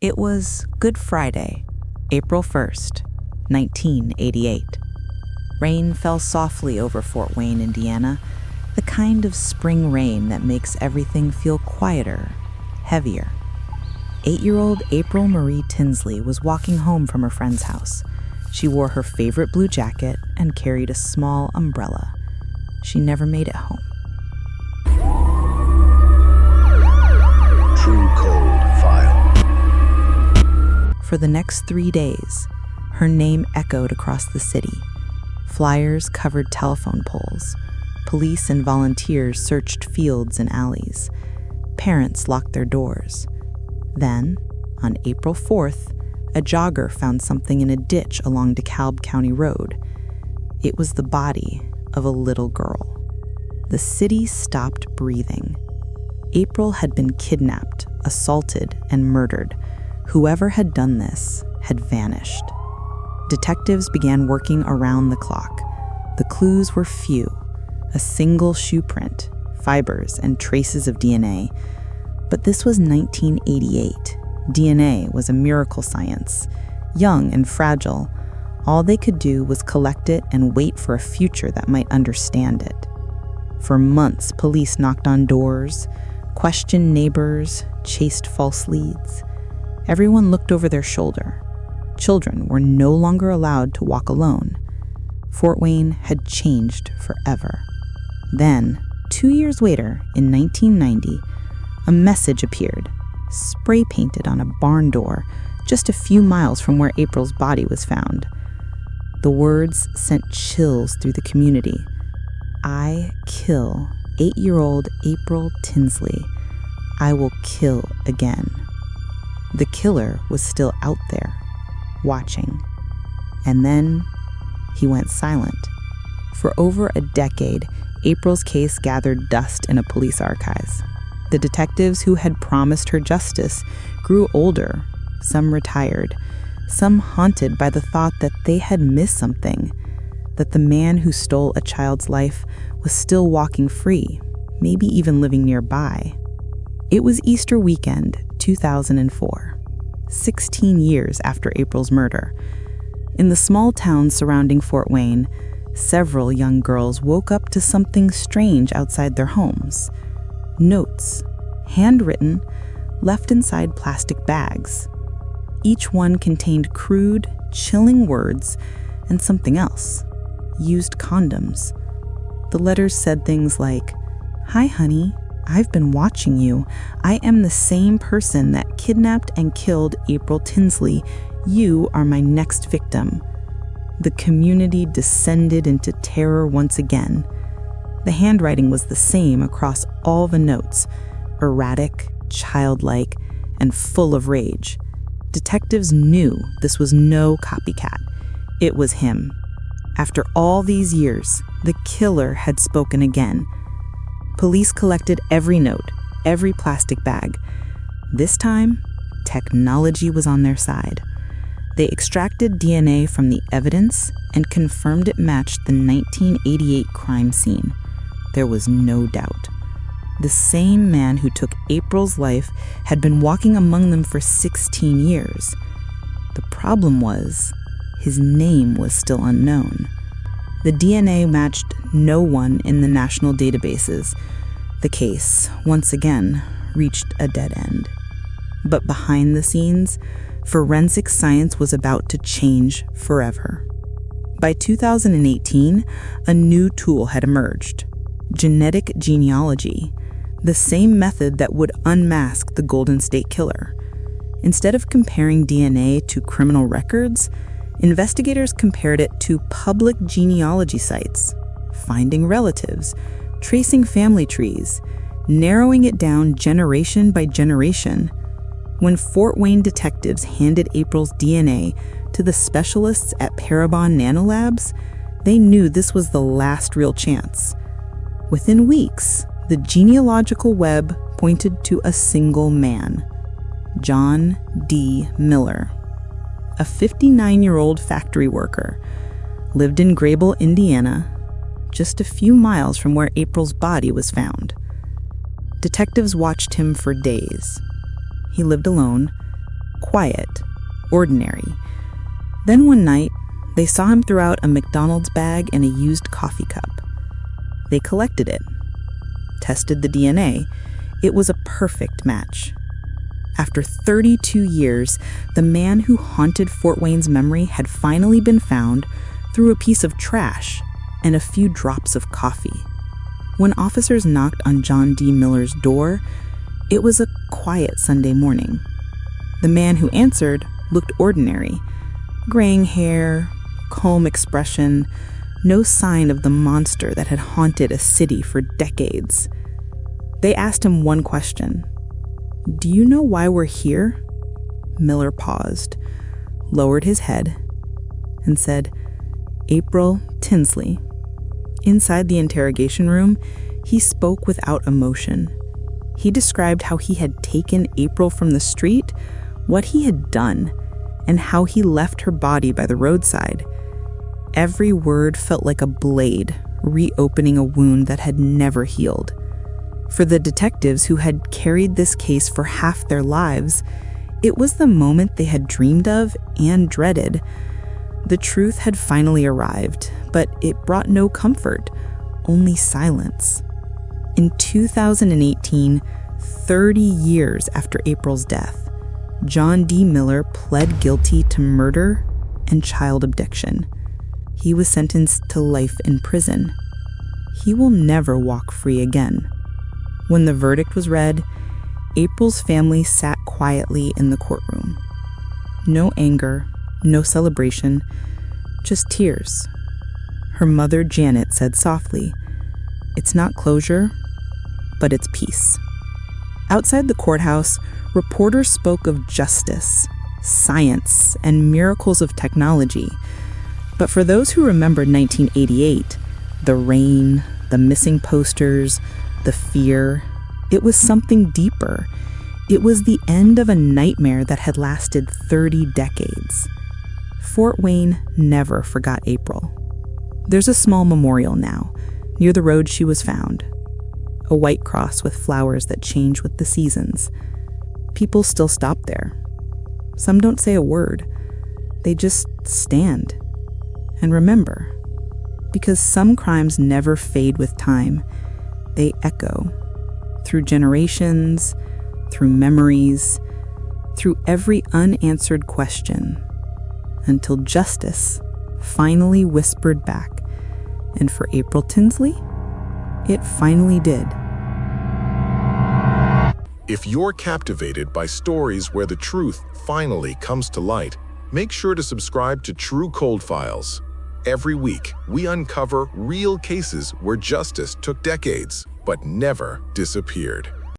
It was Good Friday, April 1st, 1988. Rain fell softly over Fort Wayne, Indiana, the kind of spring rain that makes everything feel quieter, heavier. 8-year-old April Marie Tinsley was walking home from her friend's house. She wore her favorite blue jacket and carried a small umbrella. She never made it home. True Cold File. For the next 3 days, her name echoed across the city. Flyers covered telephone poles. Police and volunteers searched fields and alleys. Parents locked their doors. Then, on April 4th, a jogger found something in a ditch along DeKalb County Road. It was the body of a little girl. The city stopped breathing. April had been kidnapped, assaulted, and murdered. Whoever had done this had vanished. Detectives began working around the clock. The clues were few: a single shoe print, fibers, and traces of DNA. But this was 1988. DNA was a miracle science. Young and fragile, all they could do was collect it and wait for a future that might understand it. For months, police knocked on doors, questioned neighbors, chased false leads. Everyone looked over their shoulder. Children were no longer allowed to walk alone. Fort Wayne had changed forever. Then, 2 years later, in 1990, a message appeared, spray-painted on a barn door just a few miles from where April's body was found. The words sent chills through the community. "I kill 8-year-old April Tinsley. I will kill again." The killer was still out there, watching. And then he went silent. For over a decade, April's case gathered dust in a police archives. The detectives who had promised her justice grew older, some retired, some haunted by the thought that they had missed something, that the man who stole a child's life was still walking free, maybe even living nearby. It was Easter weekend, 2004, 16 years after April's murder. In the small town surrounding Fort Wayne, several young girls woke up to something strange outside their homes. Notes, handwritten, left inside plastic bags. Each one contained crude, chilling words and something else: used condoms. The letters said things like, "Hi, honey. I've been watching you. I am the same person that kidnapped and killed April Tinsley. You are my next victim." The community descended into terror once again. The handwriting was the same across all the notes: erratic, childlike, and full of rage. Detectives knew this was no copycat. It was him. After all these years, the killer had spoken again. Police collected every note, every plastic bag. This time, technology was on their side. They extracted DNA from the evidence and confirmed it matched the 1988 crime scene. There was no doubt. The same man who took April's life had been walking among them for 16 years. The problem was, his name was still unknown. The DNA matched no one in the national databases. The case, once again, reached a dead end. But behind the scenes, forensic science was about to change forever. By 2018, a new tool had emerged: genetic genealogy, the same method that would unmask the Golden State Killer. Instead of comparing DNA to criminal records, investigators compared it to public genealogy sites, finding relatives, tracing family trees, narrowing it down generation by generation. When Fort Wayne detectives handed April's DNA to the specialists at Parabon Nanolabs, they knew this was the last real chance. Within weeks, the genealogical web pointed to a single man: John D. Miller. A 59-year-old factory worker, lived in Grable, Indiana, just a few miles from where April's body was found. Detectives watched him for days. He lived alone, quiet, ordinary. Then one night, they saw him throw out a McDonald's bag and a used coffee cup. They collected it, tested the DNA. It was a perfect match. After 32 years, the man who haunted Fort Wayne's memory had finally been found through a piece of trash and a few drops of coffee. When officers knocked on John D. Miller's door, it was a quiet Sunday morning. The man who answered looked ordinary. Graying hair, calm expression, no sign of the monster that had haunted a city for decades. They asked him one question. "Do you know why we're here?" Miller paused, lowered his head, and said, "April Tinsley." Inside the interrogation room, he spoke without emotion. He described how he had taken April from the street, what he had done, and how he left her body by the roadside. Every word felt like a blade, reopening a wound that had never healed. For the detectives who had carried this case for half their lives, it was the moment they had dreamed of and dreaded. The truth had finally arrived, but it brought no comfort, only silence. In 2018, 30 years after April's death, John D. Miller pled guilty to murder and child abduction. He was sentenced to life in prison. He will never walk free again. When the verdict was read, April's family sat quietly in the courtroom. No anger, no celebration, just tears. Her mother, Janet, said softly, "It's not closure, but it's peace." Outside the courthouse, reporters spoke of justice, science, and miracles of technology. But for those who remembered 1988, the rain, the missing posters, the fear, it was something deeper. It was the end of a nightmare that had lasted 30 decades. Fort Wayne never forgot April. There's a small memorial now, near the road she was found. A white cross with flowers that change with the seasons. People still stop there. Some don't say a word. They just stand and remember. Because some crimes never fade with time. They echo through generations, through memories, through every unanswered question, until justice finally whispered back. And for April Tinsley, it finally did. If you're captivated by stories where the truth finally comes to light, make sure to subscribe to True Cold Files. Every week, we uncover real cases where justice took decades, but never disappeared.